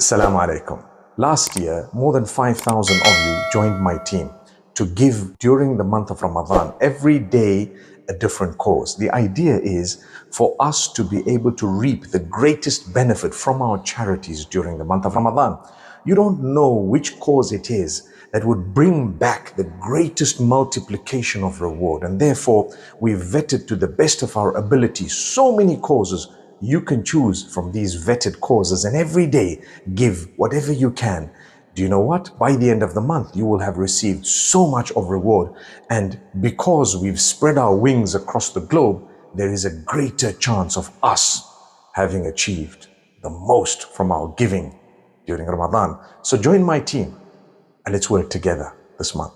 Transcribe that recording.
Assalamu alaikum. Last year, more than 5,000 of you joined my team to give during the month of Ramadan, every day a different cause. The idea is for us to be able to reap the greatest benefit from our charities during the month of Ramadan. You don't know which cause it is that would bring back the greatest multiplication of reward. And therefore, we've vetted to the best of our ability so many causes. You can choose from these vetted causes and every day give whatever you can. Do you know what? By the end of the month, you will have received so much of reward. And because we've spread our wings across the globe, there is a greater chance of us having achieved the most from our giving during Ramadan. So join my team and let's work together this month.